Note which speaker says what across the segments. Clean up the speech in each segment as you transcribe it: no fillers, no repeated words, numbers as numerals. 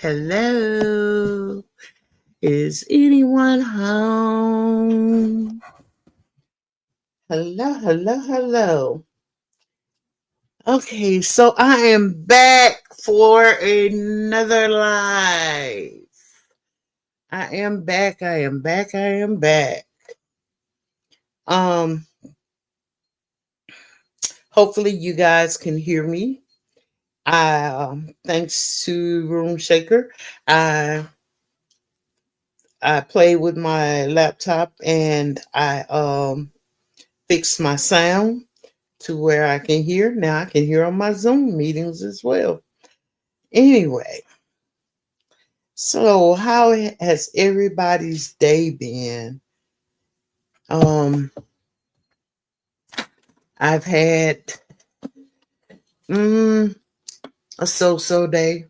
Speaker 1: hello. Is anyone home? Hello, hello, hello. Okay, so I am back for another live. I am back, I am back, I am back. Um, Hopefully you guys can hear me. Thanks to Room Shaker, I I played with my laptop and I fixed my sound to where I can hear. Now I can hear on my Zoom meetings as well. Anyway, so how has everybody's day been? Um, I've had mm, a so-so day.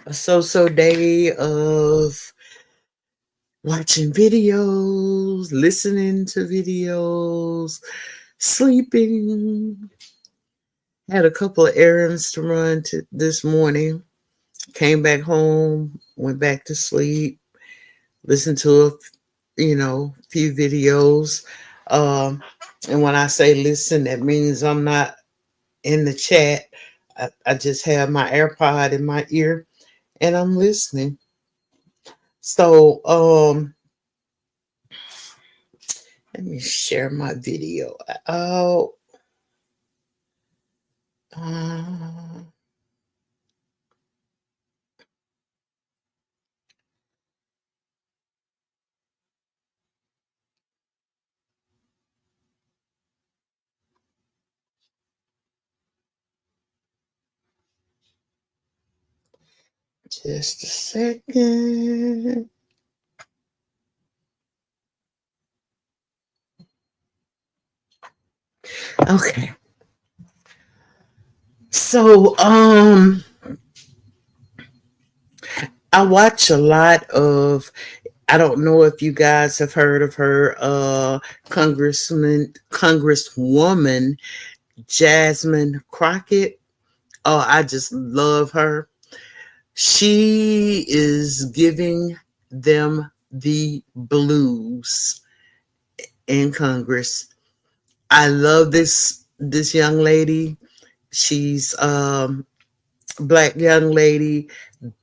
Speaker 1: A so-so day of watching videos, listening to videos, sleeping. Had a couple of errands to run to this morning. Came back home, went back to sleep, listened to few videos. Um, and when I say listen, that means I'm not in the chat. I just have my AirPod in my ear and I'm listening. So let me share my video. Oh, uh, just a second. Okay. So I watch a lot of, I don't know if you guys have heard of her, Congresswoman Jasmine Crockett. Oh, I just love her. She is giving them the blues in Congress. I love this young lady. She's black young lady,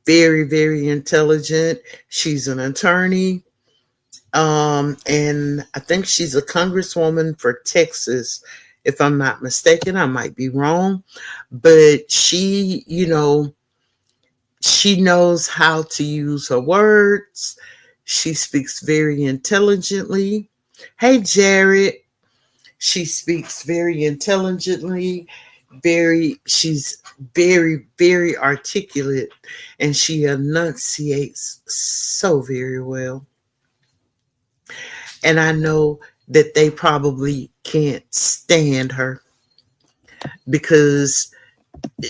Speaker 1: very, very intelligent. She's an attorney. And I think she's a congresswoman for Texas, if I'm not mistaken. I might be wrong, but she knows how to use her words. She speaks very intelligently. Hey, Jared. She speaks very intelligently. She's very, very articulate, and she enunciates so very well. And I know that they probably can't stand her because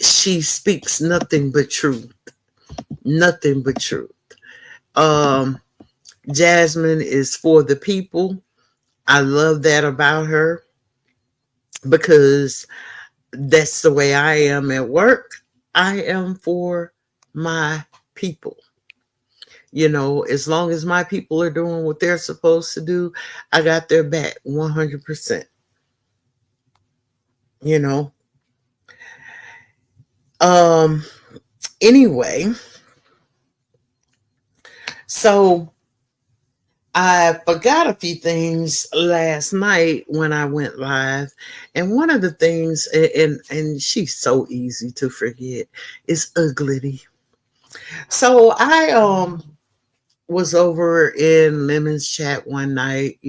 Speaker 1: she speaks nothing but truth. Nothing but truth. Um, Jasmine is for the people. I love that about her because that's the way I am at work. I am for my people. As long as my people are doing what they're supposed to do, I got their back 100%. You know, um, anyway, so I forgot a few things last night when I went live, and one of the things, and she's so easy to forget, is Ugly. So I was over in Lemon's chat one night.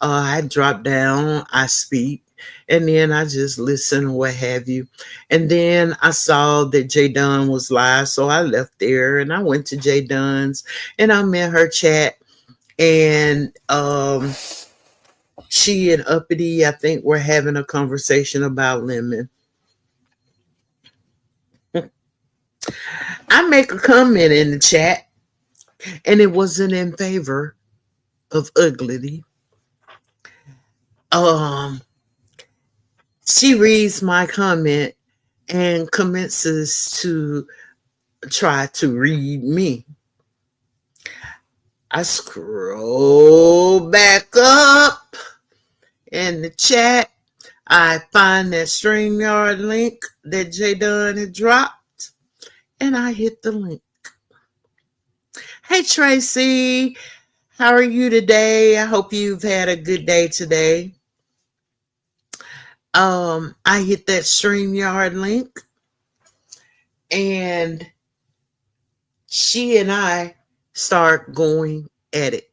Speaker 1: I drop down, I speak, and then I just listen or what have you. And then I saw that Jay Dunn was live, so I left there and I went to Jay Dunn's and I'm in her chat. And she and Uppity, I think, were having a conversation about Lemon. I make a comment in the chat, and it wasn't in favor of Ugly. Um, she reads my comment and commences to try to read me. I scroll back up in the chat. I find that StreamYard link that J Dunn had dropped, and I hit the link. Hey Tracy, how are you today? I hope you've had a good day today. I hit that StreamYard link, and she and I start going at it.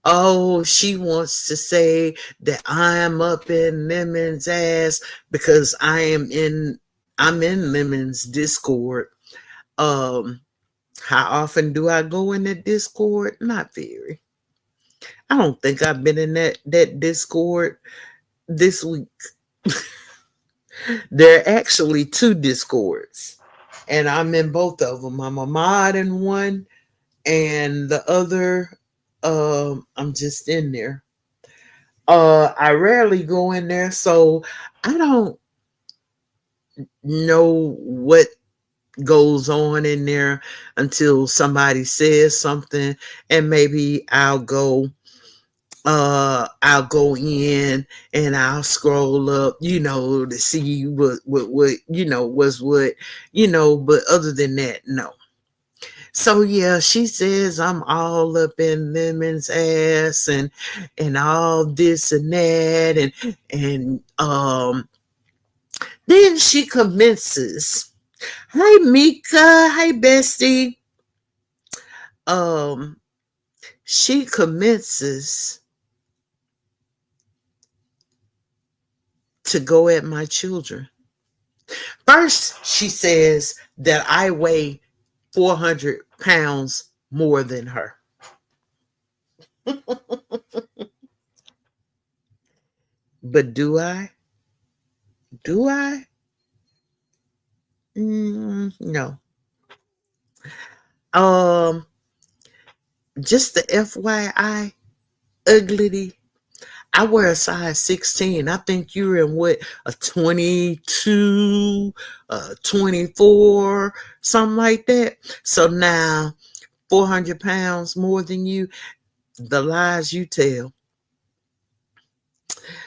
Speaker 1: Oh, she wants to say that I'm up in Lemon's ass because I'm in Lemon's Discord. Um, how often do I go in the Discord? Not very. I don't think I've been in that Discord this week. There are actually two Discords, and I'm in both of them. I'm a mod in one, and the other, I'm just in there. I rarely go in there, so I don't know what goes on in there until somebody says something, and maybe I'll go in and I'll scroll up, to see what was what, but other than that, no. So yeah, she says I'm all up in Lemon's ass and all this and that, and then she commences. Hi Mika, hi bestie. She commences to go at my children. First, she says that I weigh 400 pounds more than her. But do I? Do I? No. Just the FYI, ugly. I wear a size 16. I think you're in what, a 22, 24, something like that. So now 400 pounds more than you, the lies you tell.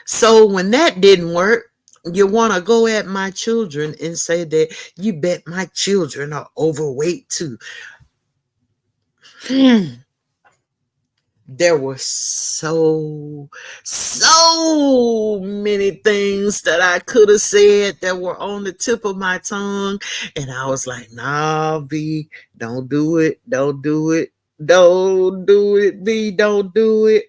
Speaker 1: So when that didn't work, you want to go at my children and say that you bet my children are overweight too. There were so many things that I could have said that were on the tip of my tongue, and I was like, nah, B, don't do it, don't do it, don't do it, B, don't do it.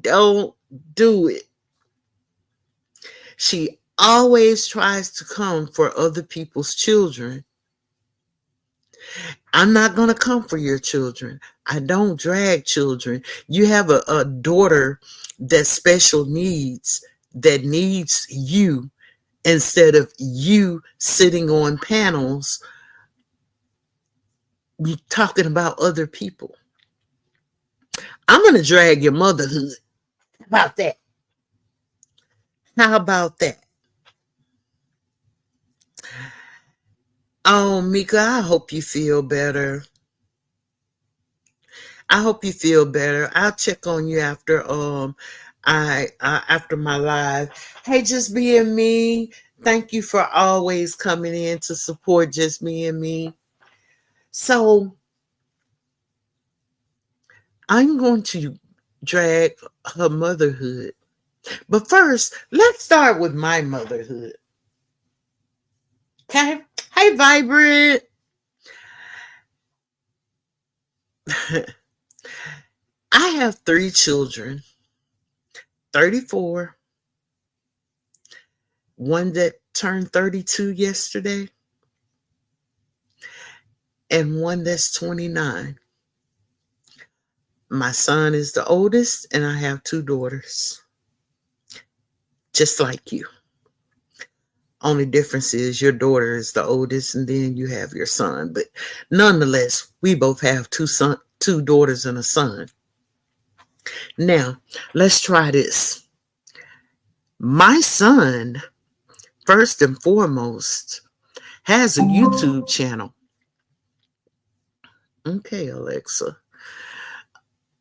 Speaker 1: Don't do it. She always tries to come for other people's children. I'm not going to come for your children. I don't drag children. You have a daughter that's special needs, that needs you, instead of you sitting on panels talking about other people. I'm going to drag your motherhood. How about that? How about that? Oh, Mika, I hope you feel better. I hope you feel better. I'll check on you after after my live. Hey, Just Me and Me. Thank you for always coming in to support Just Me and Me. So I'm going to drag her motherhood. But first, let's start with my motherhood. Okay? Hey, Vibrant. I have 3 children, 34, one that turned 32 yesterday, and one that's 29. My son is the oldest, and I have 2 daughters, just like you. Only difference is your daughter is the oldest, and then you have your son. But nonetheless, we both have 2 daughters and a son. Now, let's try this. My son, first and foremost, has a YouTube channel. Okay, Alexa.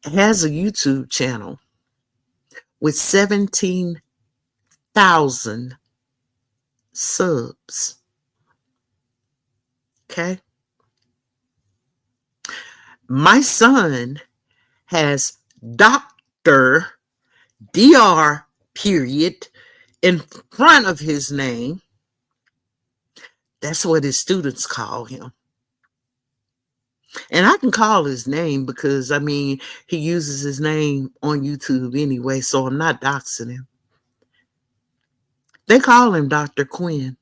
Speaker 1: Has a YouTube channel with 17,000 subs. Okay. My son has Dr. Dr. period in front of his name. That's what his students call him. And I can call his name because, I mean, he uses his name on YouTube anyway, so I'm not doxing him. They call him Dr. Quinn.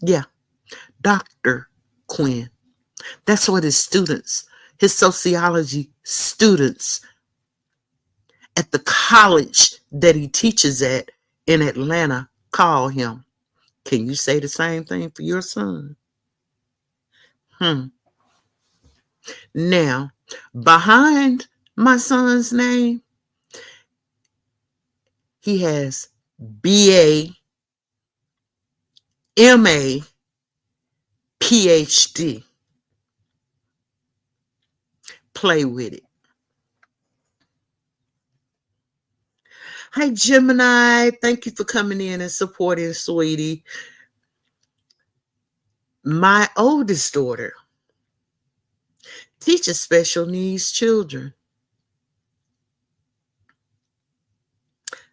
Speaker 1: Yeah, Dr. Quinn. That's what his students, his sociology students at the college that he teaches at in Atlanta call him. Can you say the same thing for your son? Now, behind my son's name, he has BA, MA, PhD. Play with it. Hi, Gemini. Thank you for coming in and supporting, sweetie. My oldest daughter teaches special needs children.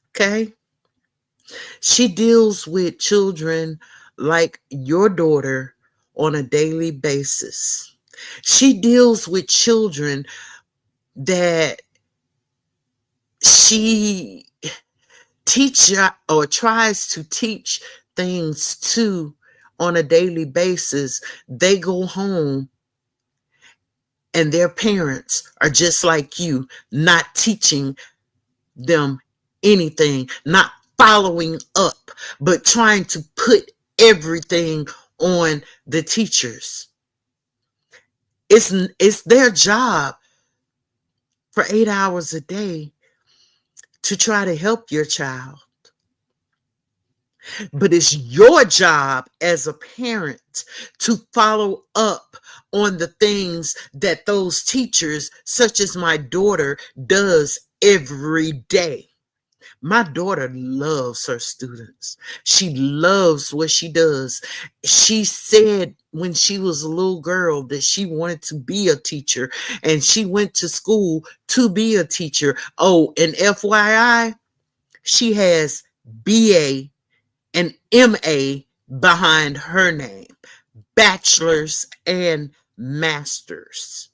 Speaker 1: Okay? She deals with children like your daughter on a daily basis. She deals with children that she teaches or tries to teach things to on a daily basis. They go home and their parents are just like you, not teaching them anything, not following up, but trying to put everything on the teachers. It's their job for 8 hours a day to try to help your child. But it's your job as a parent to follow up on the things that those teachers, such as my daughter, does every day. My daughter loves her students. She loves what she does. She said when she was a little girl that she wanted to be a teacher, and she went to school to be a teacher. Oh, and FYI, she has BA and MA behind her name, bachelor's and master's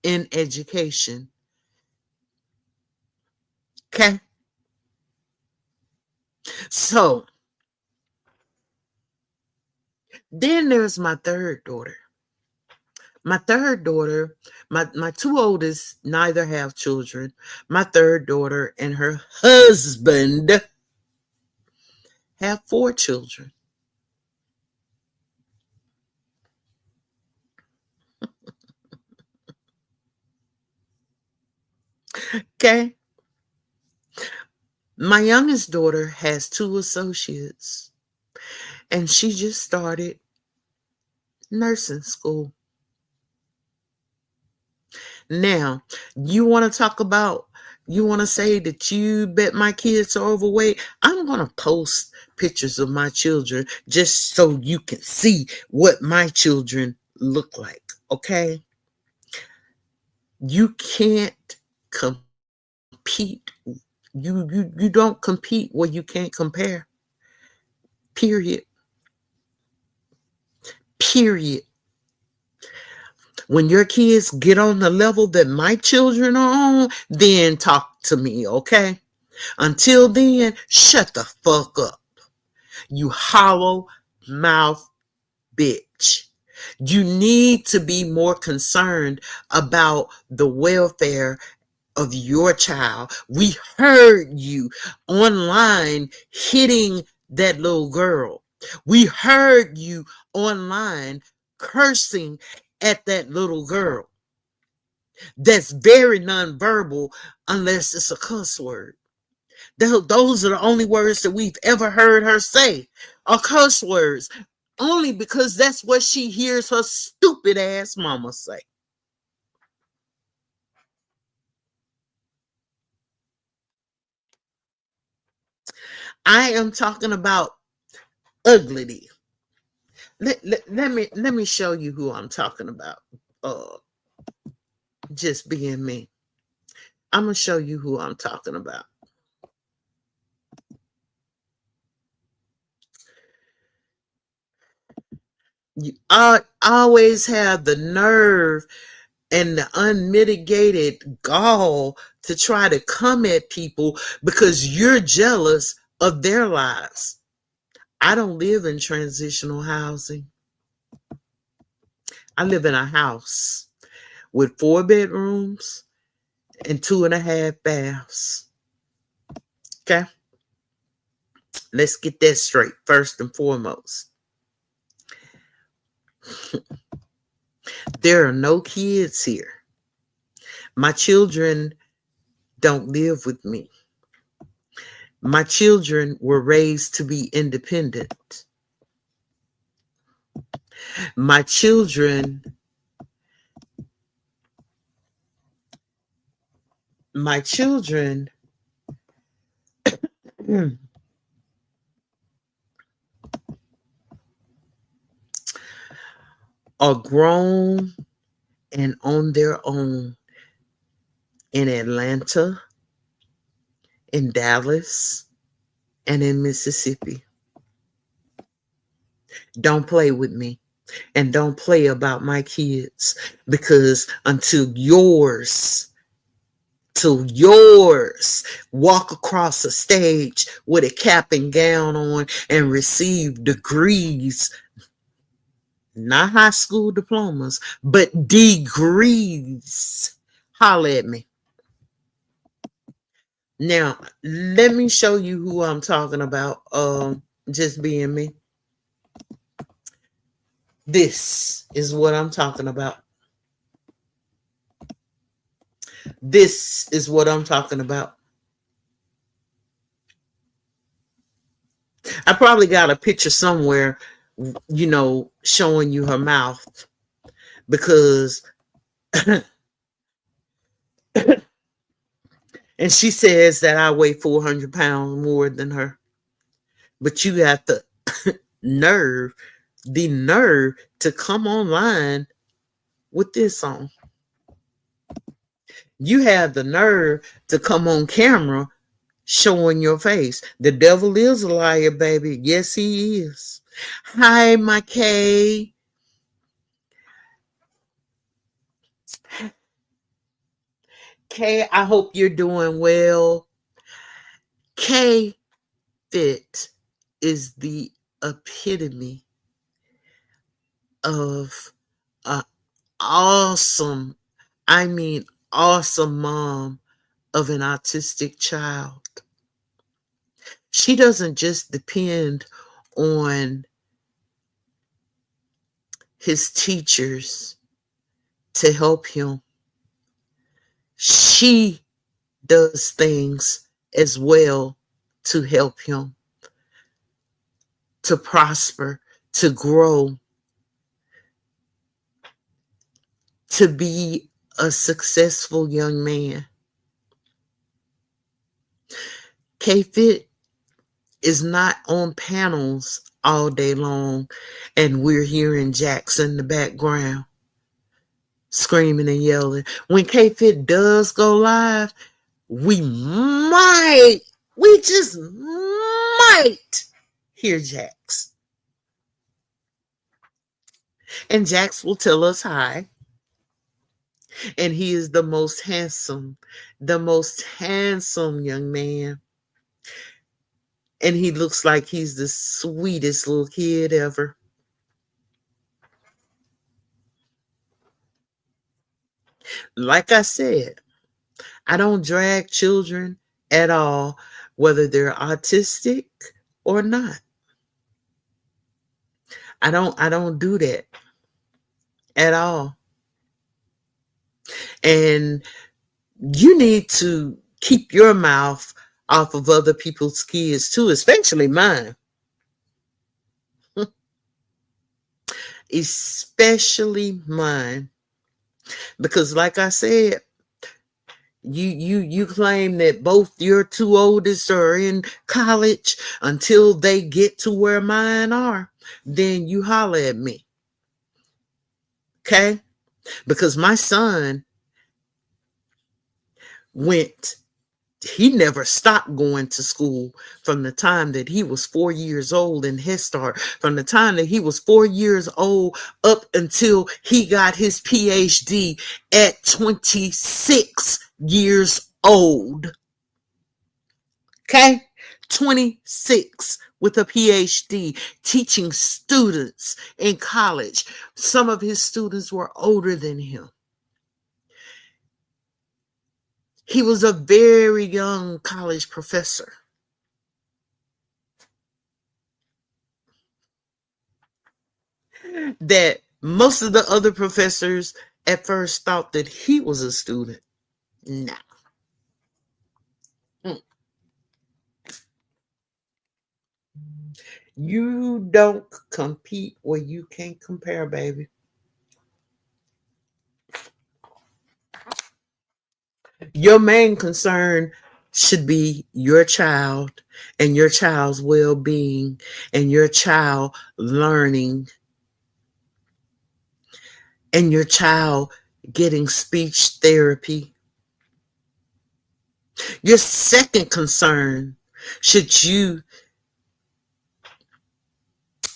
Speaker 1: in education. Okay. So then there's my third daughter. My third daughter, my two oldest neither have children. My third daughter and her husband have 4 children. Okay. My youngest daughter has 2 associates, and she just started nursing school. Now, you want to talk about, you want to say that you bet my kids are overweight? I'm going to post pictures of my children just so you can see what my children look like, okay? You can't compete. You don't compete where you can't compare. Period. Period. When your kids get on the level that my children are on, then talk to me, okay? Until then, shut the fuck up. You hollow mouth bitch. You need to be more concerned about the welfare of your child. We heard you online hitting that little girl. We heard you online cursing at that little girl. That's very nonverbal unless it's a cuss word. Those are the only words that we've ever heard her say, are curse words, only because that's what she hears her stupid ass mama say. I am talking about ugly. Let me show you who I'm talking about. Uh, just being me. I'm gonna show you who I'm talking about. You always have the nerve and the unmitigated gall to try to come at people because you're jealous of their lives. I don't live in transitional housing. I live in a house with 4 bedrooms and 2.5 baths. Okay. Let's get that straight first and foremost. There are no kids here. My children don't live with me. My children were raised to be independent. My children, my children are grown and on their own in Atlanta, in Dallas, and in Mississippi. Don't play with me and don't play about my kids, because till yours walk across a stage with a cap and gown on and receive degrees, not high school diplomas, but degrees. Holler at me. Now, let me show you who I'm talking about. Just being me. This is what I'm talking about. This is what I'm talking about. I probably got a picture somewhere, showing you her mouth, because and she says that I weigh 400 pounds more than her. But you got the nerve, to come online with this on. You have the nerve to come on camera showing your face. The devil is a liar, baby. Yes, he is. Hi, my Kay. Kay, I hope you're doing well. Kay Fit is the epitome of an awesome, awesome mom of an autistic child. She doesn't just depend on his teachers to help him. She does things as well to help him to prosper, to grow, to be a successful young man. K-Fit is not on panels all day long and we're hearing Jax in the background screaming and yelling. When K-Fit does go live, we just might hear Jax. And Jax will tell us hi. And he is the most handsome young man. And he looks like he's the sweetest little kid ever. Like I said, I don't drag children at all, whether they're autistic or not. I don't do that at all. And you need to keep your mouth off of other people's kids too, especially mine. Especially mine. Because like I said, you claim that both your two oldest are in college until they get to where mine are, then you holler at me. Okay? Because my son he never stopped going to school from the time that he was 4 years old in Head Start, from the time that he was 4 years old up until he got his PhD at 26 years old. Okay? 26 with a PhD, teaching students in college. Some of his students were older than him. He was a very young college professor. That most of the other professors at first thought that he was a student. No. You don't compete where you can't compare, baby. Your main concern should be your child and your child's well-being and your child learning and your child getting speech therapy. Your second concern, should you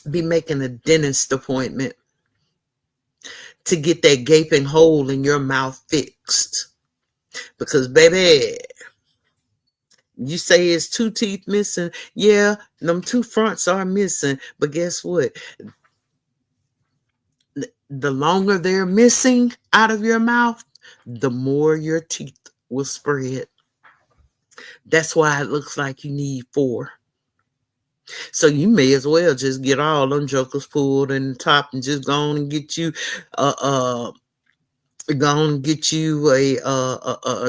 Speaker 1: be making a dentist appointment to get that gaping hole in your mouth fixed? Because baby, you say it's 2 teeth missing. Yeah, them 2 fronts are missing. But guess what? The longer they're missing out of your mouth, the more your teeth will spread. That's why it looks like you need 4. So you may as well just get all them jokers pulled in the top and just go on and get you a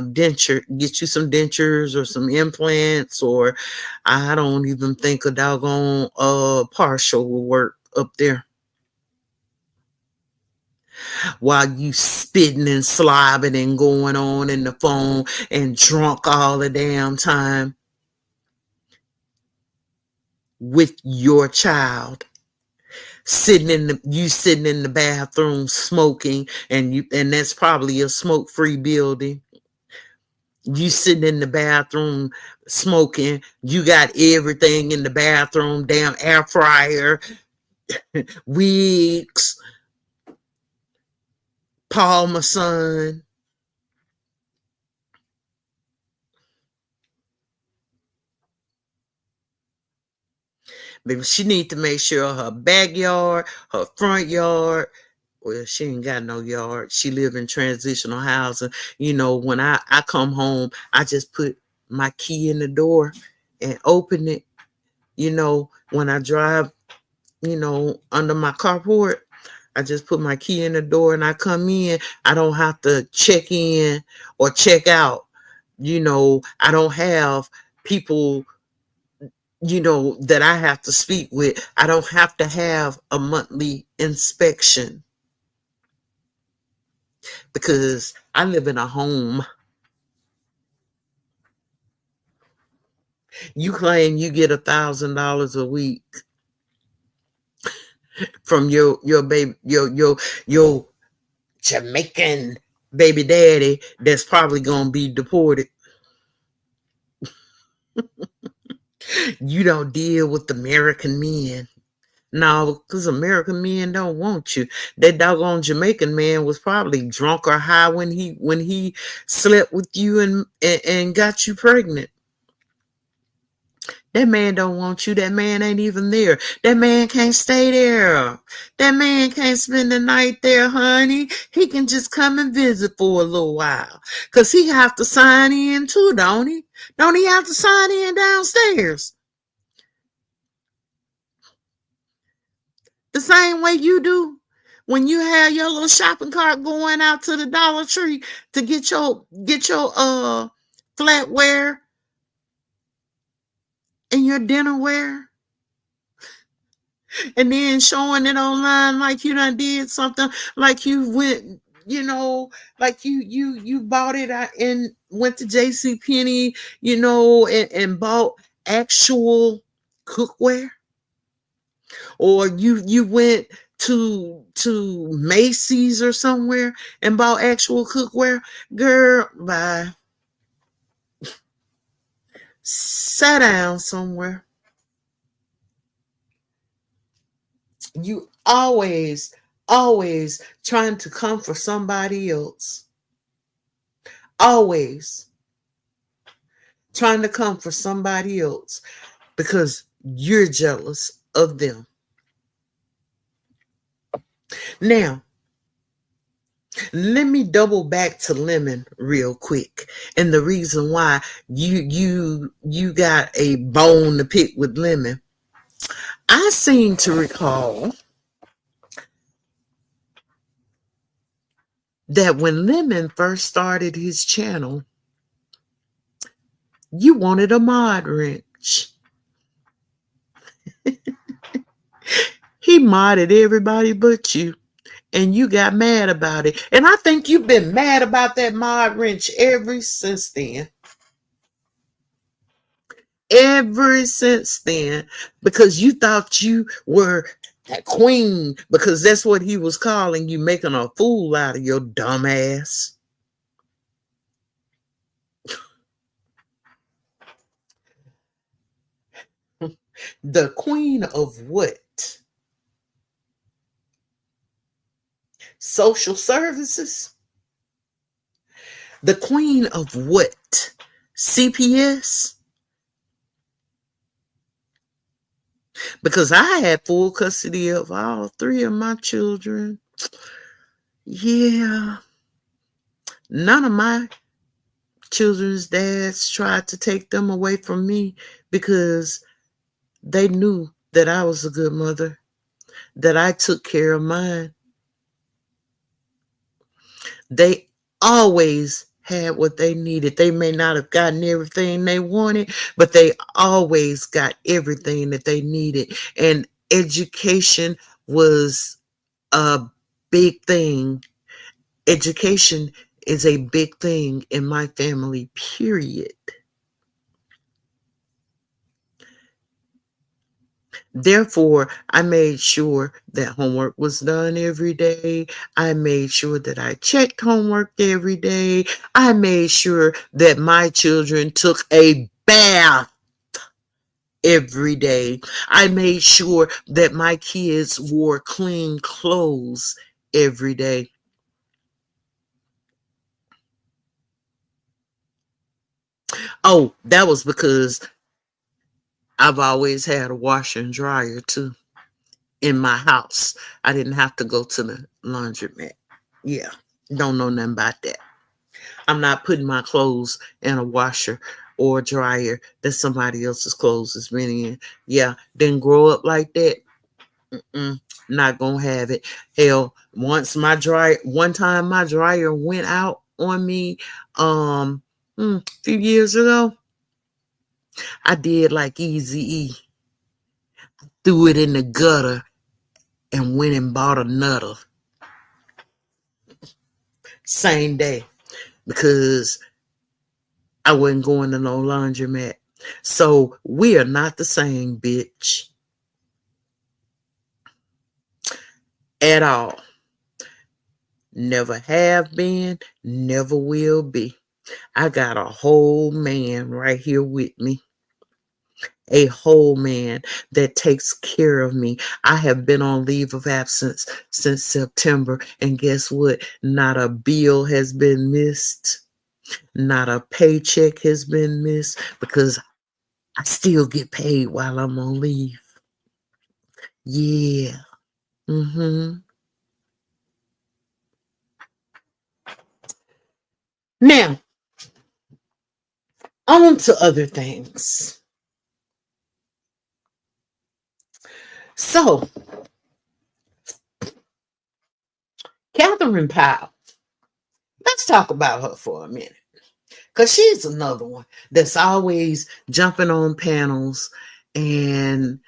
Speaker 1: denture, get you some dentures or some implants, or I don't even think a doggone partial will work up there. While you spitting and slobbing and going on in the phone and drunk all the damn time with your child. Sitting in the bathroom smoking, and that's probably a smoke-free building. You sitting in the bathroom smoking, you got everything in the bathroom, damn air fryer, wigs, Paul my son. Baby, she need to make sure her backyard, her front yard, well, she ain't got no yard. She live in transitional housing. You know, when I come home, I just put my key in the door and open it. You know, when I drive, under my carport, I just put my key in the door and I come in. I don't have to check in or check out. I don't have people, that I have to speak with. I don't have to have a monthly inspection because I live in a home. You claim you get $1,000 a week from your baby, your Jamaican baby daddy that's probably gonna be deported. You don't deal with American men. No, because American men don't want you. That doggone Jamaican man was probably drunk or high when he slept with you and got you pregnant. That man don't want you. That man ain't even there. That man can't stay there. That man can't spend the night there, honey. He can just come and visit for a little while. Because he have to sign in too, don't he? Don't he have to sign in downstairs? The same way you do when you have your little shopping cart going out to the Dollar Tree to get your flatware in your dinnerware and then showing it online like you done did something, like you went, like you bought it out and went to JC Penney, and bought actual cookware, or you went to Macy's or somewhere and bought actual cookware. Girl, bye. Sit down somewhere. You always trying to come for somebody else. Always trying to come for somebody else because you're jealous of them. Now, let me double back to Lemon real quick, and the reason why you got a bone to pick with Lemon. I seem to recall that when Lemon first started his channel, you wanted a mod wrench. He modded everybody but you, and you got mad about it. And I think you've been mad about that mod wrench ever since then. Ever since then, because you thought you were that queen, because that's what he was calling you, making a fool out of your dumb ass. The queen of what? Social services? The queen of what? CPS? Because I had full custody of all three of my children. Yeah. None of my children's dads tried to take them away from me because they knew that I was a good mother, that I took care of mine. They always had what they needed. They may not have gotten everything they wanted, but they always got everything that they needed. And education was a big thing. Education is a big thing in my family, period. Therefore, I made sure that homework was done every day. I made sure that I checked homework every day. I made sure that my children took a bath every day. I made sure that my kids wore clean clothes every day. Oh, that was because I've always had a washer and dryer too in my house. I didn't have to go to the laundromat. Yeah, don't know nothing about that. I'm not putting my clothes in a washer or a dryer that somebody else's clothes has been in. Yeah, didn't grow up like that. Not gonna have it. Hell, one time my dryer went out on me a few years ago. I did like Easy E, threw it in the gutter and went and bought another same day because I wasn't going to no laundromat. So we are not the same, bitch. At all. Never have been, never will be. I got a whole man right here with me. A whole man that takes care of me. I have been on leave of absence since September, and guess what? Not a bill has been missed. Not a paycheck has been missed because I still get paid while I'm on leave. Yeah. Now, on to other things. So, Catherine Powell, let's talk about her for a minute. Because she's another one that's always jumping on panels, and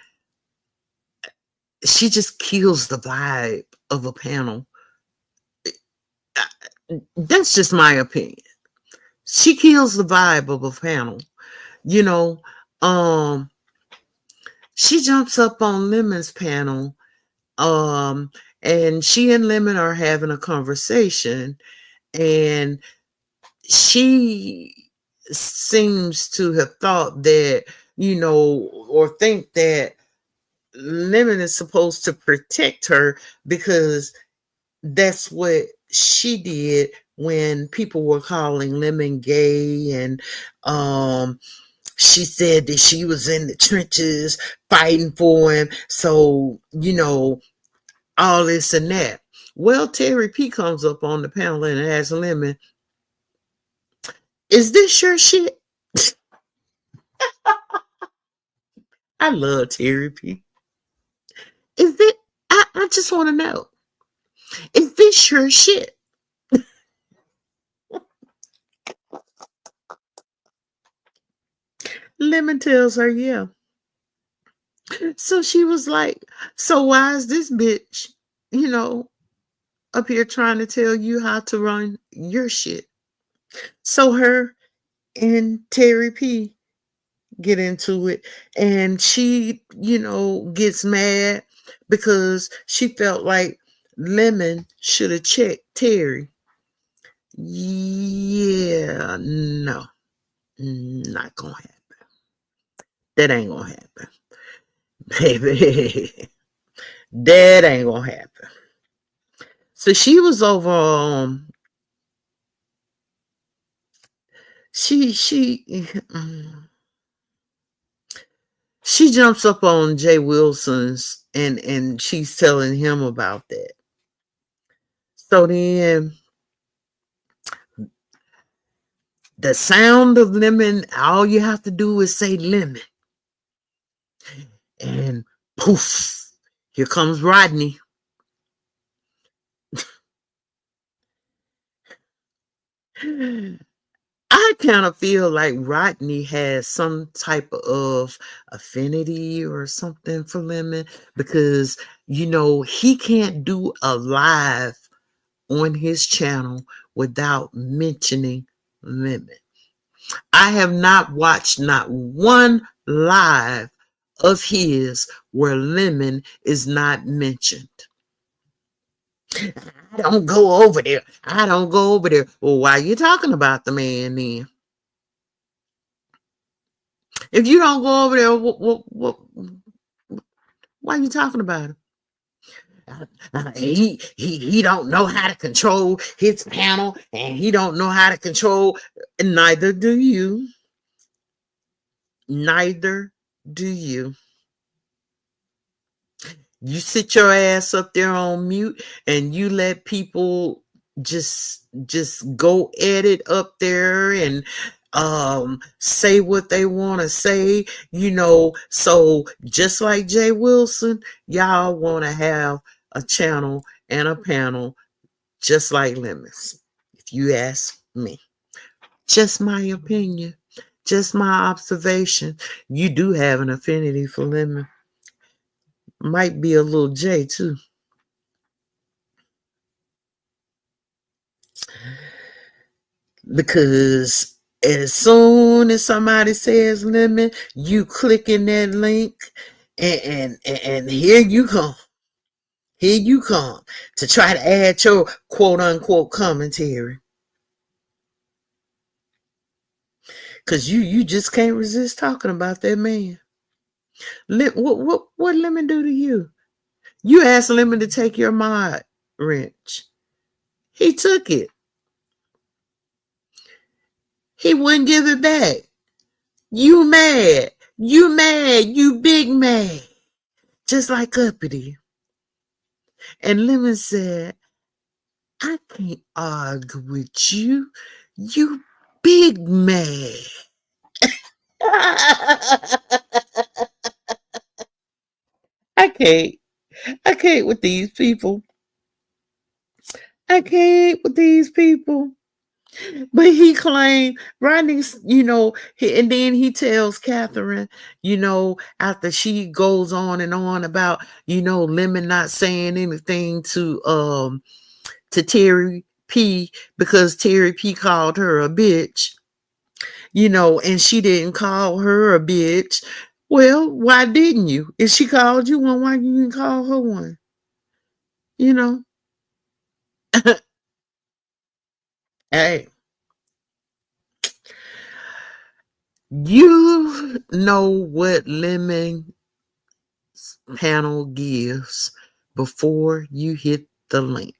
Speaker 1: she just kills the vibe of a panel. That's just my opinion. She kills the vibe of a panel. You know, um, she jumps up on Lemon's panel, um, and she and Lemon are having a conversation, and she seems to have thought that, or think that Lemon is supposed to protect her because that's what she did when people were calling Lemon gay, and she said that she was in the trenches fighting for him. So, all this and that. Well, Terry P comes up on the panel and asks Lemon, is this your shit? I love Terry P. Is it? I just want to know, is this your shit? Lemon tells her, yeah. So she was like, so why is this bitch, up here trying to tell you how to run your shit? So her and Terry P get into it, and she, gets mad because she felt like Lemon should have checked Terry. Yeah, no, not gonna happen. That ain't gonna happen, baby. That ain't gonna happen. So she was over. She she jumps up on Jay Wilson's, and she's telling him about that. So then the sound of Lemon, all you have to do is say Lemon, and poof, here comes Rodney. I kind of feel like Rodney has some type of affinity or something for Lemon because, he can't do a live on his channel without mentioning Lemon. I have not watched not one live of his where Lemon is not mentioned. I don't go over there. I don't go over there. Well, why are you talking about the man then? If you don't go over there, why are you talking about him? He don't know how to control his panel, and he don't know how to control. And neither do you. Neither do you. You sit your ass up there on mute, and you let people just go at it up there and say what they want to say, so just like Jay Wilson, y'all want to have a channel and a panel just like Lemons, if you ask me. Just my opinion, just my observation. You do have an affinity for Lemon. Might be a little J too. Because as soon as somebody says Lemon, you click in that link, and here you come. Here you come to try to add your quote unquote commentary. Cause you just can't resist talking about that man. What Lemon do to you? You asked Lemon to take your mod wrench. He took it. He wouldn't give it back. You mad. You mad. You big mad. Just like Uppity. And Lemon said, I can't argue with you. You big mad. I can't. I can't with these people. I can't with these people. But he claimed Rodney's, and then he tells Catherine, after she goes on and on about, Lemon not saying anything to Terry P because Terry P called her a bitch, and she didn't call her a bitch. Well, why didn't you? If she called you one, why you didn't call her one? You know? Hey, you know what Lemon panel gives before you hit the link.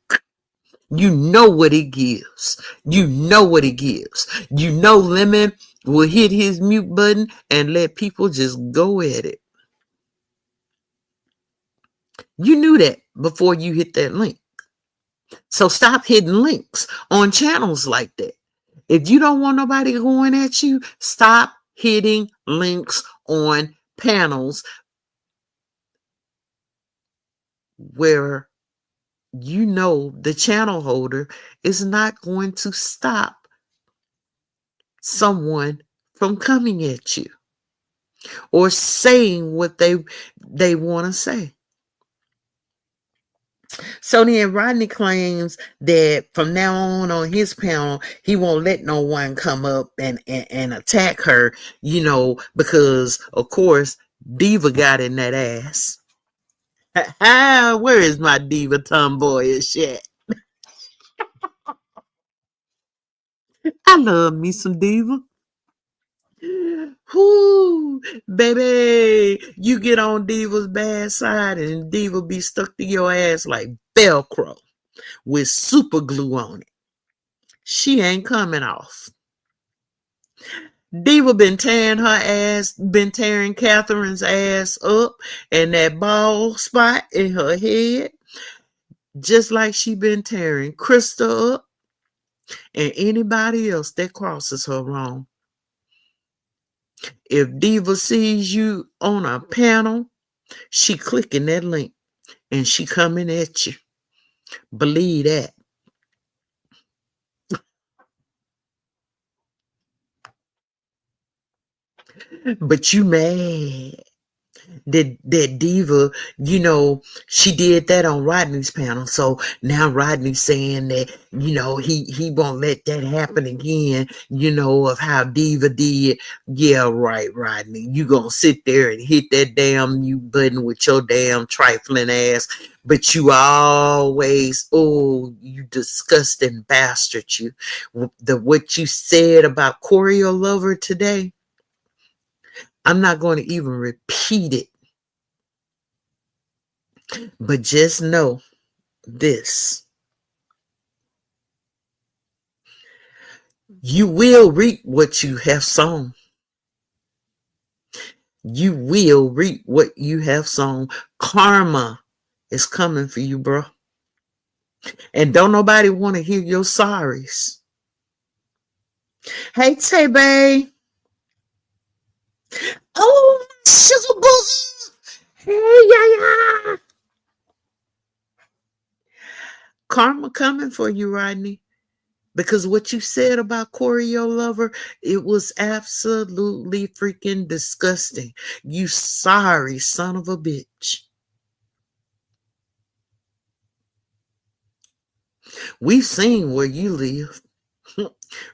Speaker 1: You know what it gives. You know what it gives. You know Lemon will hit his mute button and let people just go at it. You knew that before you hit that link. So stop hitting links on channels like that. If you don't want nobody going at you, stop hitting links on panels where the channel holder is not going to stop someone from coming at you or saying what they want to say. So then Rodney claims that from now on his panel, he won't let no one come up and attack her, because of course Diva got in that ass. Where is my Diva tomboyish at? I love me some Diva. Whoo, baby, you get on Diva's bad side and Diva be stuck to your ass like Velcro with super glue on it. She ain't coming off. Diva been tearing Catherine's ass up and that bald spot in her head, just like she been tearing Krista up and anybody else that crosses her wrong. If Diva sees you on a panel, she clicking that link and she coming at you. Believe that. But you mad that Diva, she did that on Rodney's panel. So now Rodney's saying that, he won't let that happen again, of how Diva did. Yeah, right, Rodney. You gonna sit there and hit that damn mute button with your damn trifling ass. But you always, you disgusting bastard. What you said about Choreo Lover today, I'm not going to even repeat it. But just know this. You will reap what you have sown. You will reap what you have sown. Karma is coming for you, bro. And don't nobody want to hear your sorries. Hey, Tay Bay. Oh, sugar boo. Hey, yeah. Karma coming for you, Rodney. Because what you said about Choreo Lover, it was absolutely freaking disgusting. You sorry son of a bitch. We've seen where you live.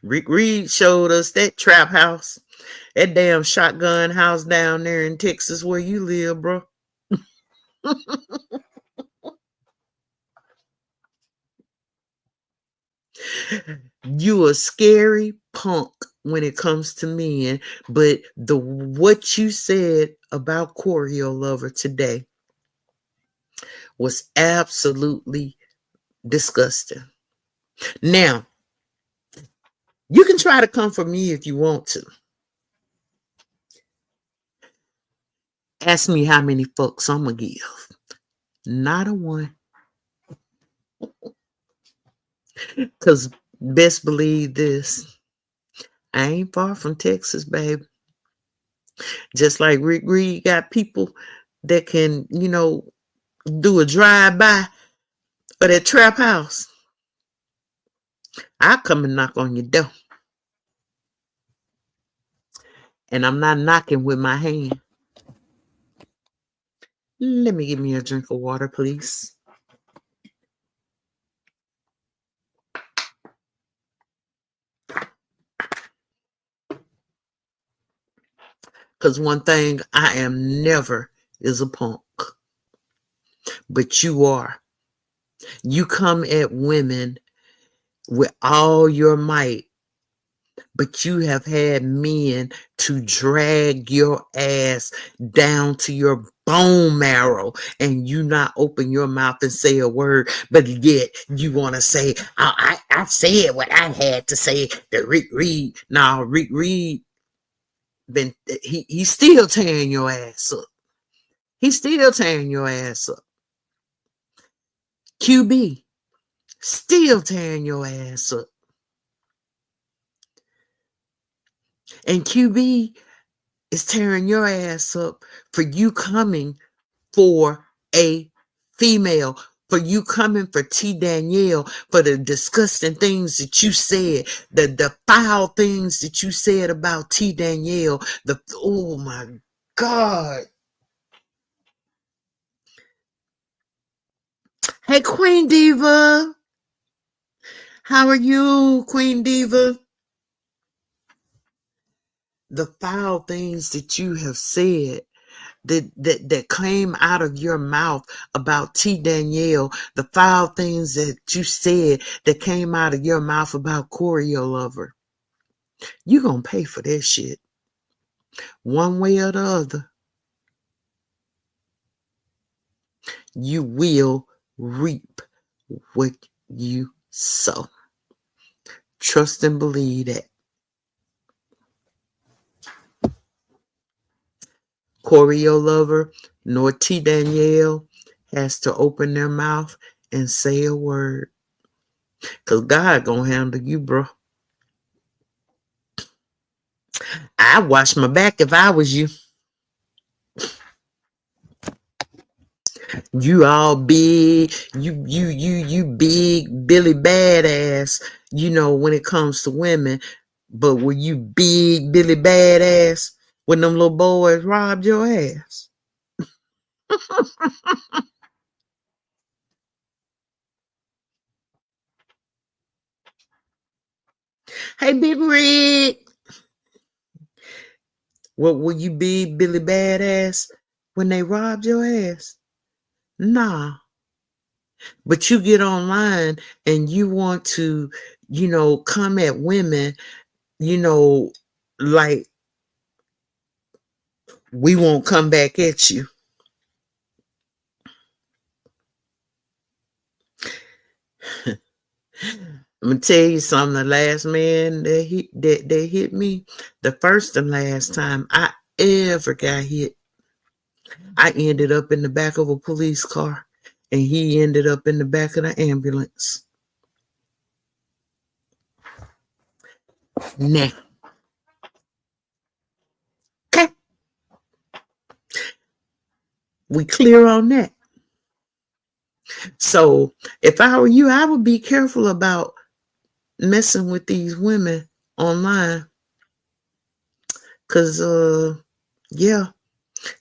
Speaker 1: Rick Reed showed us that trap house, that damn shotgun house down there in Texas where you live, bro. You a scary punk when it comes to men, but what you said about Choreo Lover today was absolutely disgusting. Now, you can try to come for me if you want to. Ask me how many fucks I'm gonna give. Not a one. Because best believe this. I ain't far from Texas, babe. Just like Rick Reed got people that can, do a drive-by of that trap house. I come and knock on your door. And I'm not knocking with my hand. Let me give me a drink of water, please. Because one thing I am never is a punk. But you are. You come at women with all your might, but you have had men to drag your ass down to your bone marrow, and you not open your mouth and say a word, but yet you want to say, I said what I had to say to Rick Reed. Now, Rick Reed, he's still tearing your ass up. He's still tearing your ass up. QB, still tearing your ass up. And QB is tearing your ass up for you coming for a female, for you coming for T. Danielle, for the disgusting things that you said, the foul things that you said about T. Danielle. Oh my God. Hey, Queen Diva. How are you, Queen Diva? The foul things that you have said, that came out of your mouth about T. Danielle, the foul things that you said that came out of your mouth about Choreo Lover. You're going to pay for that shit. One way or the other. You will reap what you sow. Trust and believe that. Choreo Lover nor T. Danielle has to open their mouth and say a word. Because God gonna handle you, bro. I'd wash my back if I was you. You all big, you big Billy Badass, when it comes to women. But were you big Billy Badass when them little boys robbed your ass? Hey, Big Rick. What, were you big Billy Badass when they robbed your ass? Nah. But you get online and you want to, come at women, like we won't come back at you. I'm gonna tell you something. The last man that hit me, the first and last time I ever got hit, I ended up in the back of a police car, and he ended up in the back of the ambulance. Now, okay, we clear on that. So if I were you, I would be careful about messing with these women online, because yeah,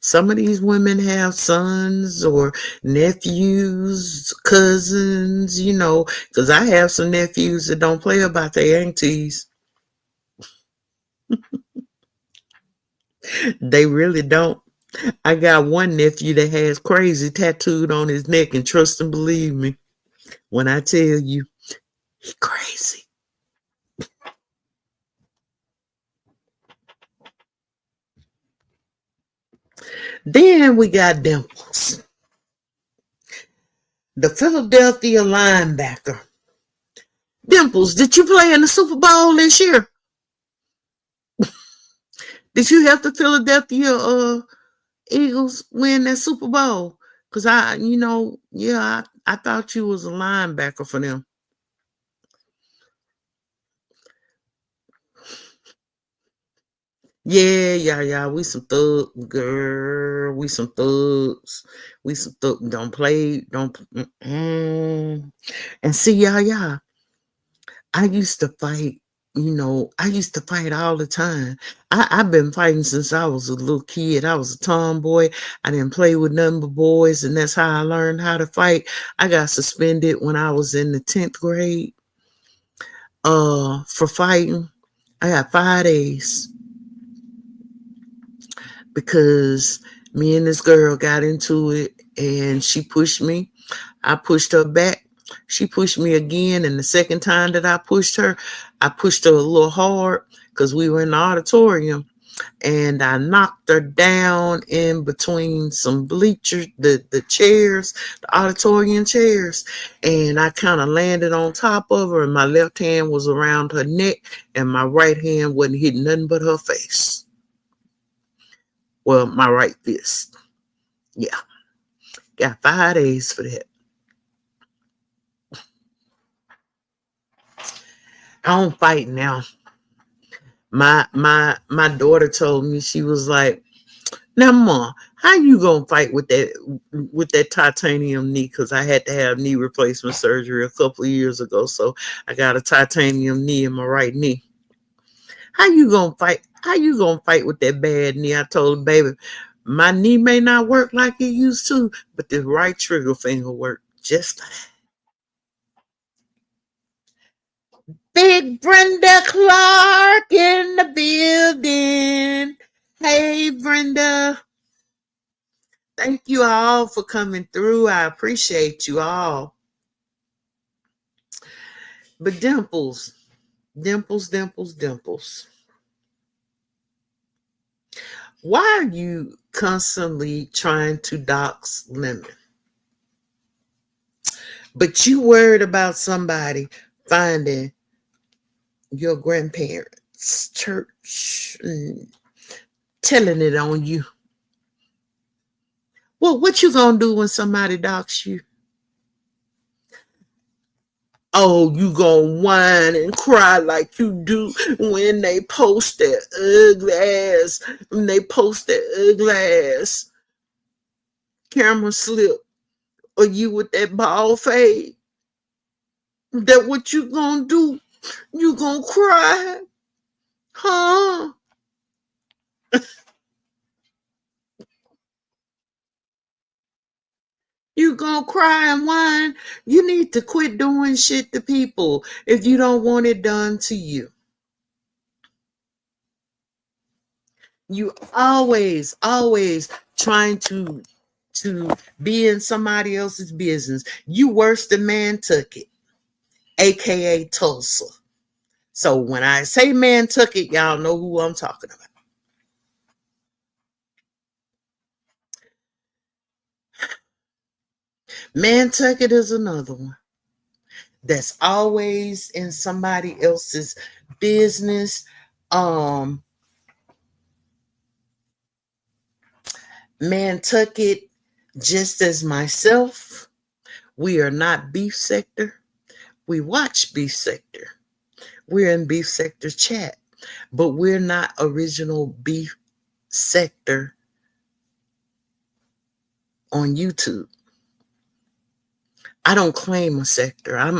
Speaker 1: some of these women have sons or nephews, cousins, because I have some nephews that don't play about their aunties. They really don't. I got one nephew that has crazy tattooed on his neck, and trust and believe me when I tell you, he crazy. Then we got Dimples, the Philadelphia linebacker. Dimples, did you play in the Super Bowl this year? Did you help the Philadelphia Eagles win that Super Bowl? Because I thought you was a linebacker for them. Yeah. We some thugs, girl. We some thugs. We some thugs. Don't play. Don't. And see, yeah. I used to fight, I used to fight all the time. I've been fighting since I was a little kid. I was a tomboy. I didn't play with none but boys, and that's how I learned how to fight. I got suspended when I was in the 10th grade for fighting. I got 5 days because me and this girl got into it and she pushed me. I pushed her back. She pushed me again. And the second time that I pushed her a little hard because we were in the auditorium. And I knocked her down in between some bleachers, the chairs, the auditorium chairs. And I kind of landed on top of her. And my left hand was around her neck. And my right hand wasn't hitting nothing but her face. Well, my right fist. Yeah. Got 5 days for that. I don't fight now. My daughter told me, she was like, "Now, Ma, how you gonna fight with that titanium knee?" Because I had to have knee replacement surgery a couple of years ago, so I got a titanium knee in my right knee. How you gonna fight? How you gonna fight with that bad knee? I told her, "Baby, my knee may not work like it used to, but the right trigger finger work just fine." Big Brenda Clark in the building. Hey, Brenda. Thank you all for coming through. I appreciate you all. But Dimples, Dimples, Dimples, Dimples. Why are you constantly trying to dox Lemon? But you worried about somebody finding your grandparents' church and telling it on you. Well, what you gonna do when somebody dox you? Oh, you gonna whine and cry like you do when they post their ugly ass, when they post their ugly ass camera slip, or you with that bald fade. That what you gonna do? You gonna cry? Huh? You gonna cry and whine? You need to quit doing shit to people if you don't want it done to you. You always trying to be in somebody else's business. You worse than Nantucket, aka Tulsa. So when I say Nantucket, y'all know who I'm talking about. Nantucket is another one that's always in somebody else's business. Um, Nantucket, just as myself, we are not beef sector. We watch beef sector. We're in beef sector chat, but we're not original beef sector on YouTube. I don't claim a sector. I'm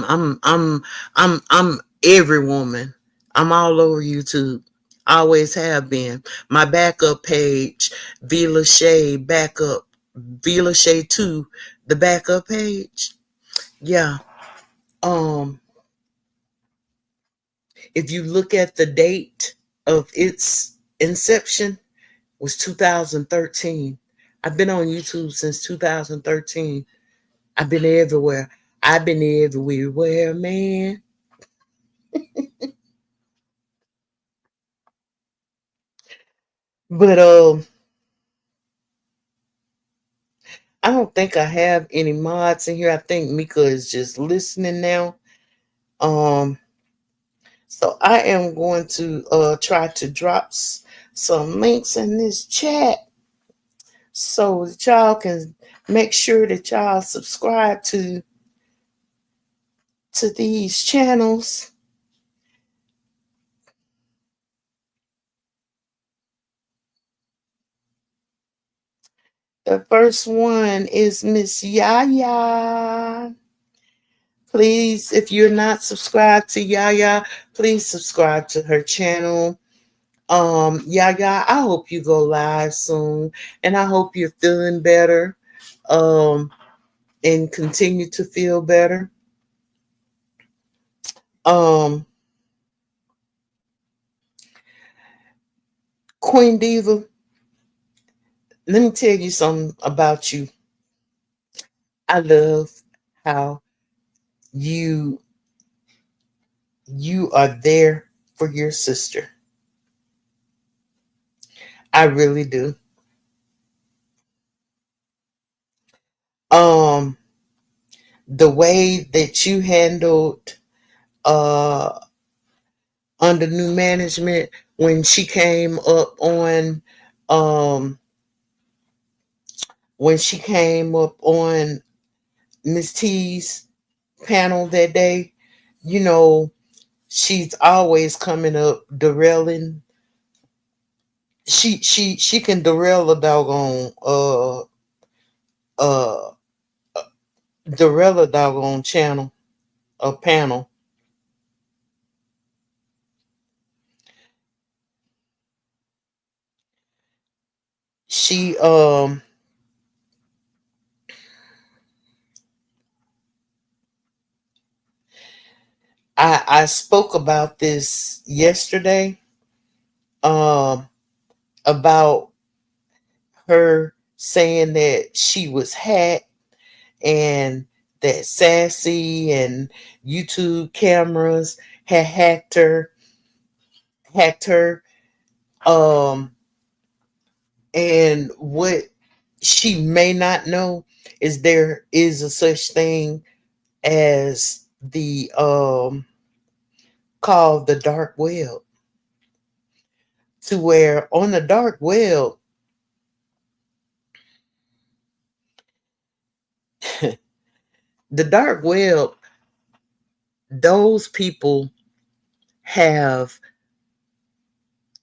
Speaker 1: every woman. I'm all over YouTube. Always have been. My backup page, Vila Shea backup, Vila Shea 2, the backup page. Yeah. Um, if you look at the date of its inception, was 2013. I've been on YouTube since 2013. I've been everywhere. I've been everywhere, man. But I don't think I have any mods in here. I think Mika is just listening now. Um, so I am going to try to drop some links in this chat so that y'all can make sure that y'all subscribe to these channels. The first one is Miss Yaya Please, if you're not subscribed to Yaya, please subscribe to her channel. Yaya, I hope you go live soon, and I hope you're feeling better, um, and continue to feel better. Um, Queen Diva, let me tell you something about you. I love how you you are there for your sister. I really do. Um, the way that you handled uh under new management when she came up on um when she came up on Miss T's panel that day, you know, she's always coming up derailing. She can derail a doggone uh derail a doggone channel, a panel. She I spoke about this yesterday, um about her saying that she was hacked, and that Sassy and YouTube cameras had hacked her. Um, and what she may not know is there is a such thing as the called the dark web, to where on the dark web, the dark web, those people have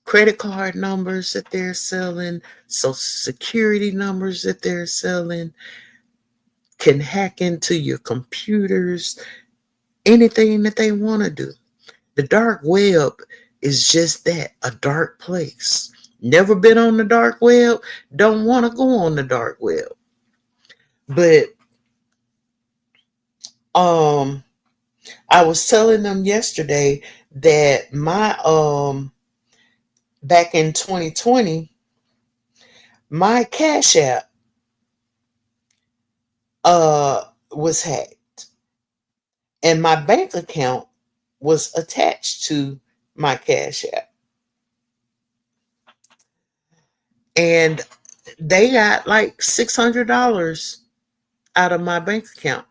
Speaker 1: credit card numbers that they're selling, social security numbers that they're selling, can hack into your computers, anything that they want to do. The dark web is just that, a dark place. Never been on the dark web, don't want to go on the dark web. But um I was telling them yesterday that my back in 2020, my Cash App was hacked, and my bank account was attached to my Cash App. And they got like $600 out of my bank account.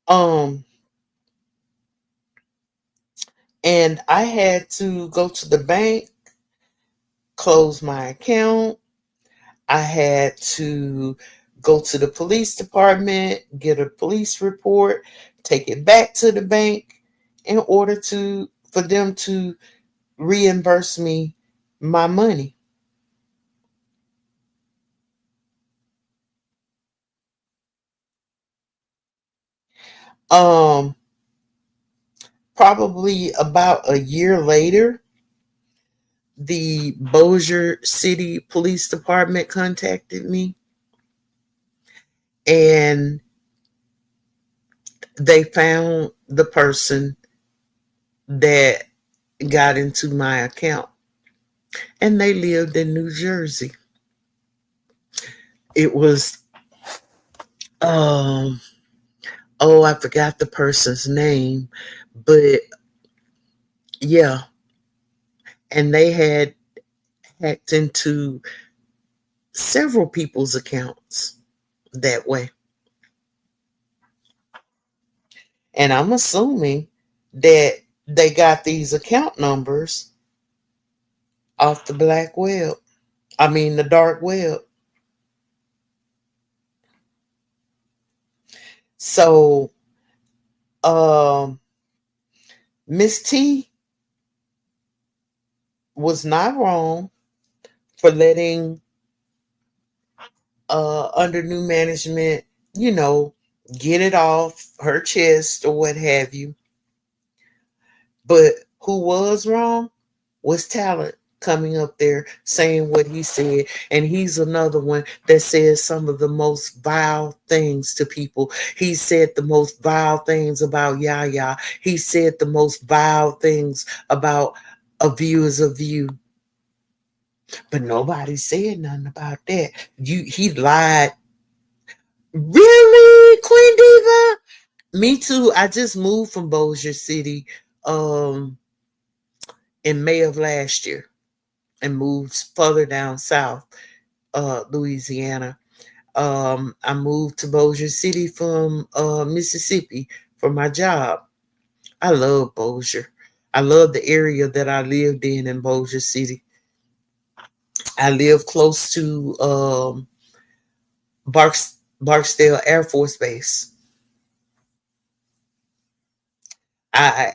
Speaker 1: um, and I had to go to the bank, close my account. I had to go to the police department, get a police report, take it back to the bank in order to for them to reimburse me my money. Um, Probably about a year later, the Bossier City Police Department contacted me, and they found the person that got into my account, and they lived in New Jersey. It was um oh, I forgot the person's name, but yeah, and they had hacked into several people's accounts that way. And I'm assuming that they got these account numbers off the black web. I mean, the dark web. So, um, Miss T was not wrong for letting under new management you know, get it off her chest or what have you. But who was wrong was Talent coming up there saying what he said. And he's another one that says some of the most vile things to people. He said the most vile things about Yaya. He said the most vile things about A View is a View. But nobody said nothing about that. He lied. Really, Queen Diva? Me too. I just moved from Bossier City in May of last year and moved further down south, Louisiana. I moved to Bossier City from Mississippi for my job. I love Bossier. I love the area that I lived in Bossier City. I live close to Barksdale Air Force Base. I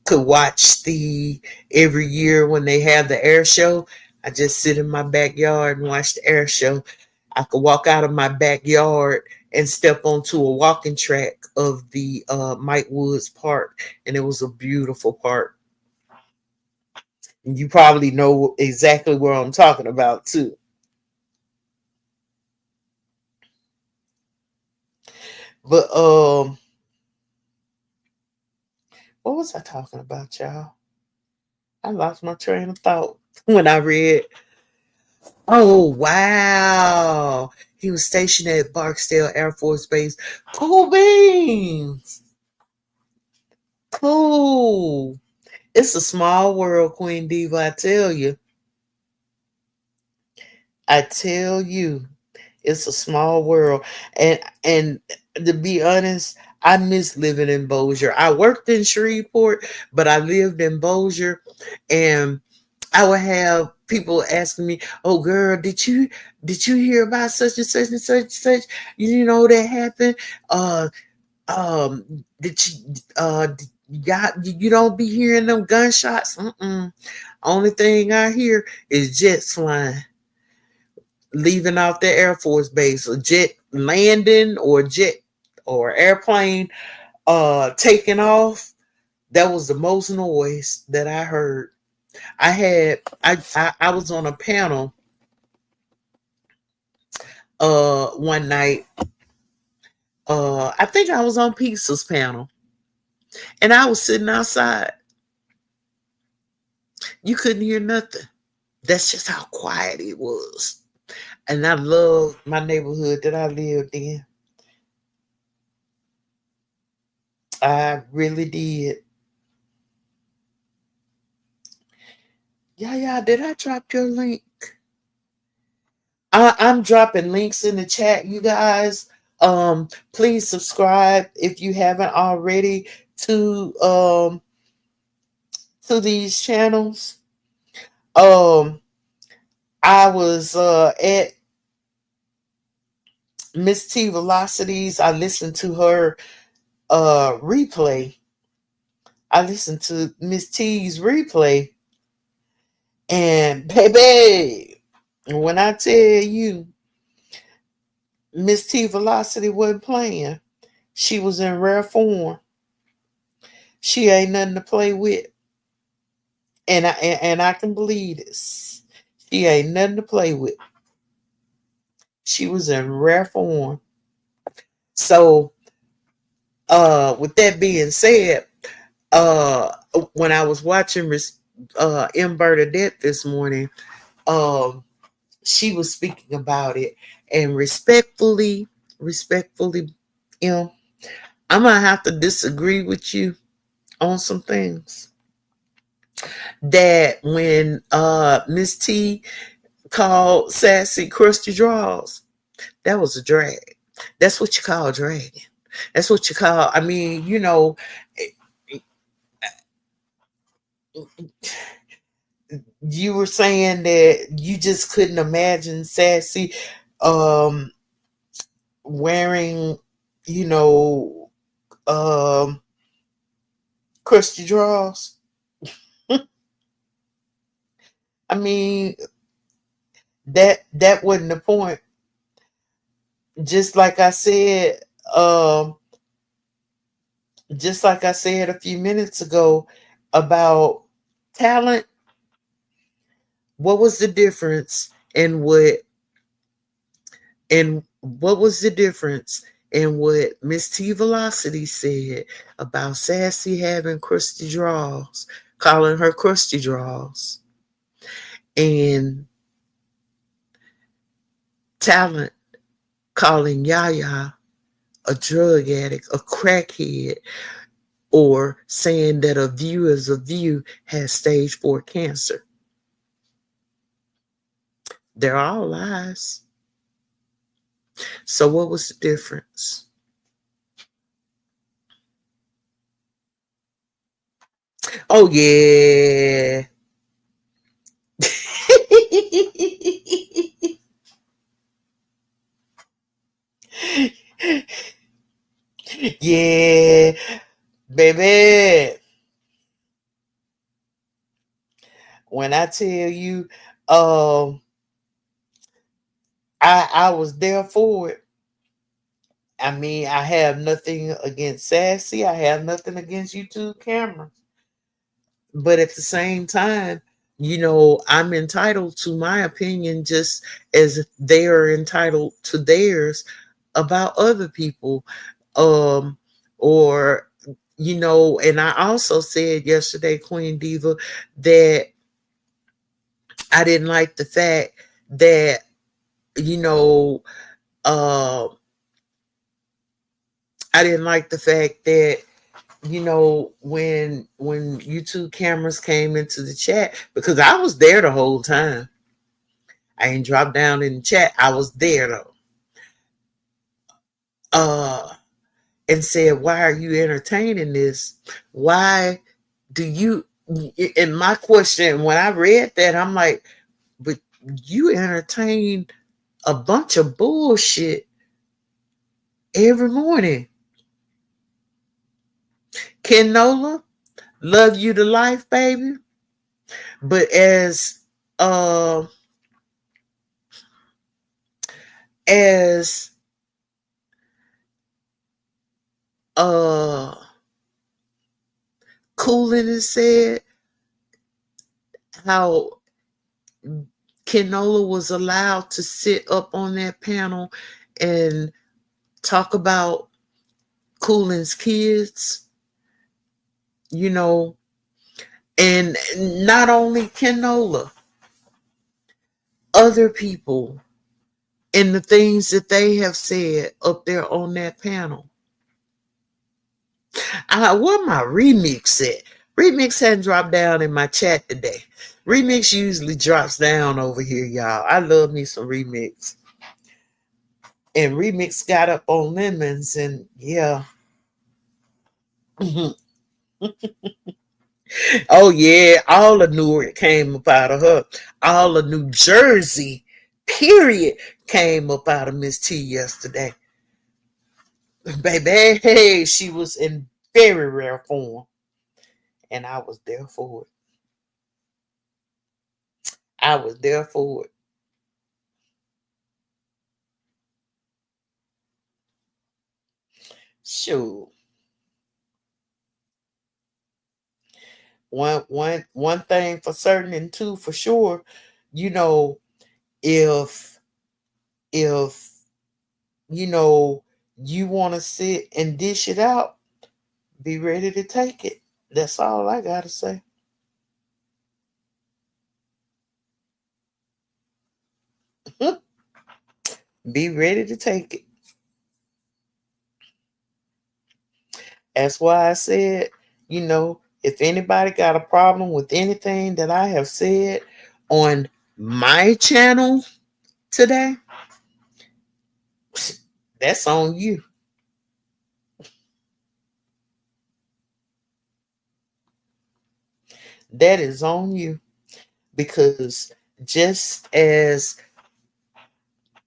Speaker 1: could watch the every year when they have the air show. I just sit in my backyard and watch the air show. I could walk out of my backyard and step onto a walking track of the Mike Woods Park, and it was a beautiful park. And you probably know exactly where I'm talking about too. But what was I talking about, y'all? I lost my train of thought when I read. Oh wow. He was stationed at Barksdale Air Force Base. Cool beans. Cool. It's a small world, Queen Diva, I tell you. I tell you, it's a small world. And to be honest, I miss living in Bossier. I worked in Shreveport, but I lived in Bossier, and I would have people asking me, "Oh, girl, did you hear about such and such and such and such? You know that happened? Did you got you don't be hearing them gunshots? Mm-mm. Only thing I hear is jets flying, leaving off the Air Force Base, a jet landing or jet or airplane taking off. That was the most noise that I heard. I was on a panel one night. I think I was on Pizza's panel, and I was sitting outside. You couldn't hear nothing. That's just how quiet it was. And I loved my neighborhood that I lived in. I really did. Yeah, yeah. Did I drop your link? I'm dropping links in the chat, you guys. Please subscribe if you haven't already to these channels. Um, I was at Miss T Velocities. I listened to her replay. I listened to Miss T's replay, and baby, when I tell you Miss T Velocity wasn't playing, she was in rare form. She ain't nothing to play with, and I can believe this. She ain't nothing to play with. She was in rare form. So, with that being said, uh, when I was watching M. Bernadette this morning, um, she was speaking about it, and respectfully, M, I'm gonna have to disagree with you on some things. That when Miss T called Sassy Crusty Draws, that was a drag. That's what you call dragging. That's what you call. I mean, you were saying that you just couldn't imagine Sassy um wearing, you know, um crusty draws. I mean, that wasn't the point. just like I said, um, just like I said a few minutes ago about talent, what was the difference in what was the difference in what Miss T Velocity said about Sassy having crusty draws, calling her crusty draws, and talent calling Yaya a drug addict, a crackhead, or saying that a view is a view has stage 4 cancer. They're all lies. So what was the difference? Oh yeah. Yeah, baby. When I tell you, um, I was there for it. I mean, I have nothing against Sassy. I have nothing against YouTube cameras. But at the same time, I'm entitled to my opinion just as they are entitled to theirs about other people. Um, or, and I also said yesterday, Queen Diva, that I didn't like the fact that, you know, uh, I didn't like the fact that when YouTube cameras came into the chat, because I was there the whole time. I ain't dropped down in the chat. I was there though. Uh and said, why are you entertaining this? Why do you and my question when I read that, I'm like, but you entertain a bunch of bullshit every morning. Ken Nola, love you to life, baby. But uh as uh Coolin has said, how Kenola was allowed to sit up on that panel and talk about Coolin's kids, you know, and not only Kenola, other people and the things that they have said up there on that panel. Where my remix at? Remix hadn't dropped down in my chat today. Remix usually drops down over here, y'all. I love me some remix. And remix got up on lemons, and yeah. Oh yeah, all of Newark came up out of her. All of New Jersey, period, came up out of Miss T yesterday. Baby, hey, she was in very rare form, and I was there for it. I was there for it. Sure. One thing for certain, and two for sure, you know, if if you want to sit and dish it out, be ready to take it. That's all I gotta say. Be ready to take it. That's why I said, if anybody got a problem with anything that I have said on my channel today, that's on you. That is on you. Because just as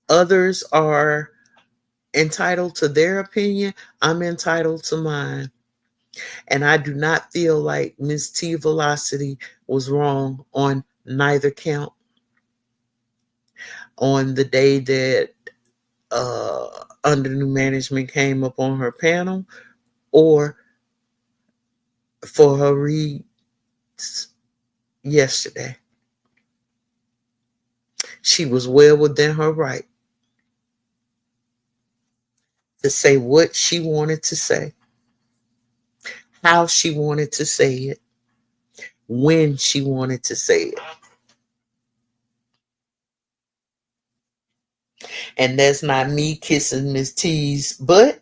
Speaker 1: others are entitled to their opinion, I'm entitled to mine. And I do not feel like Miss T Velocity was wrong on neither count. On the day that under new management came up on her panel, or for her reads yesterday. She was well within her right to say what she wanted to say, how she wanted to say it, when she wanted to say it. And that's not me kissing Miss T's butt,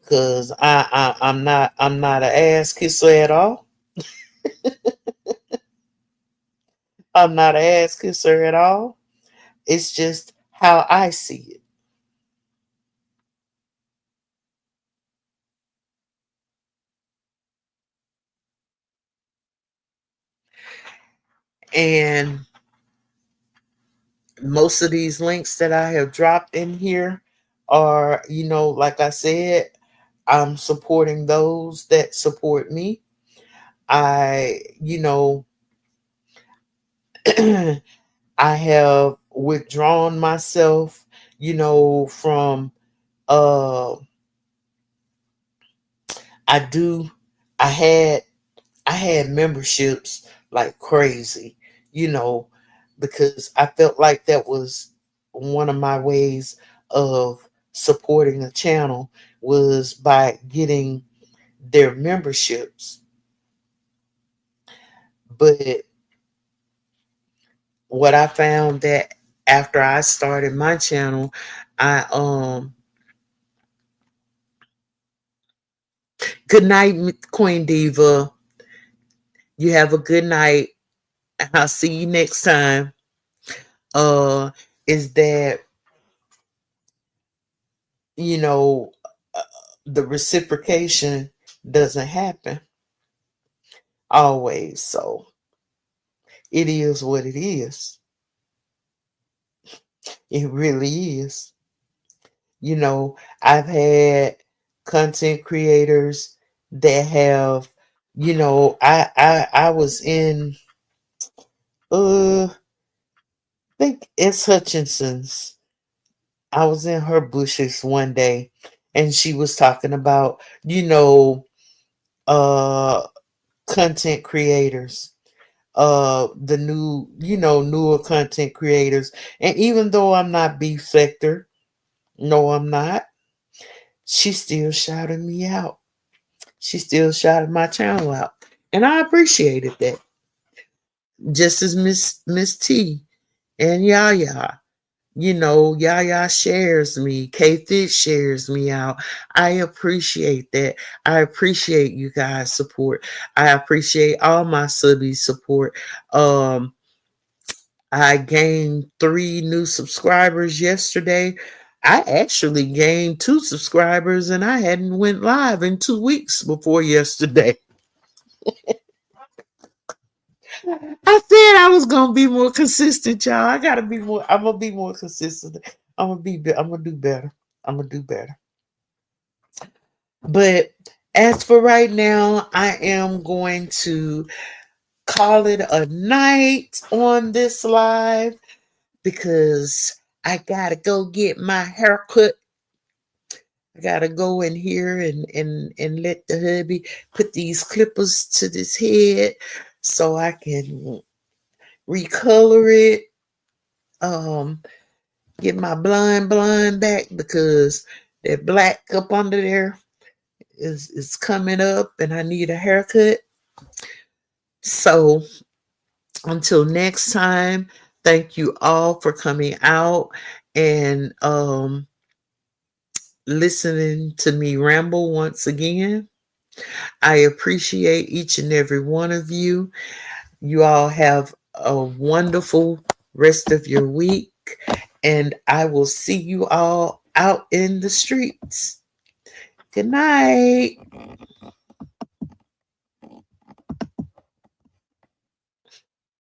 Speaker 1: because I'm not an ass kisser at all. I'm not an ass kisser at all. It's just how I see it. And most of these links that I have dropped in here are, like I said, I'm supporting those that support me. I, I have withdrawn myself, from uh I do I had I had memberships like crazy, you know, because I felt like that was one of my ways of supporting a channel, was by getting their memberships. But what I found that after I started my channel, I good night, Queen Diva. You have a good night. I'll see you next time. Uh is that you know uh, the reciprocation doesn't happen always. So it is what it is. It really is. I've had content creators that have, I was in I think it's Hutchinson's. I was in her bushes one day, and she was talking about, uh content creators, the new, newer content creators. And even though I'm not beef sector, no, I'm not, she still shouted me out. She still shouted my channel out. And I appreciated that. Just as Miss T and Yaya. Yaya shares me. K Fit shares me out. I appreciate that. I appreciate you guys' support. I appreciate all my subbies' support. I gained 3 new subscribers yesterday. I actually gained 2 subscribers, and I hadn't went live in 2 weeks before yesterday. I said I was gonna be more consistent, y'all. I gotta be more. I'm gonna be more consistent. I'm gonna be. I'm gonna do better. I'm gonna do better. But as for right now, I am going to call it a night on this live, because I gotta go get my haircut. I gotta go in here and let the hubby put these clippers to this head so I can recolor it. Um, get my blonde back, because that black up under there is coming up, and I need a haircut. So until next time, thank you all for coming out and listening to me ramble once again. I appreciate each and every one of you. You all have a wonderful rest of your week, and I will see you all out in the streets. Good night.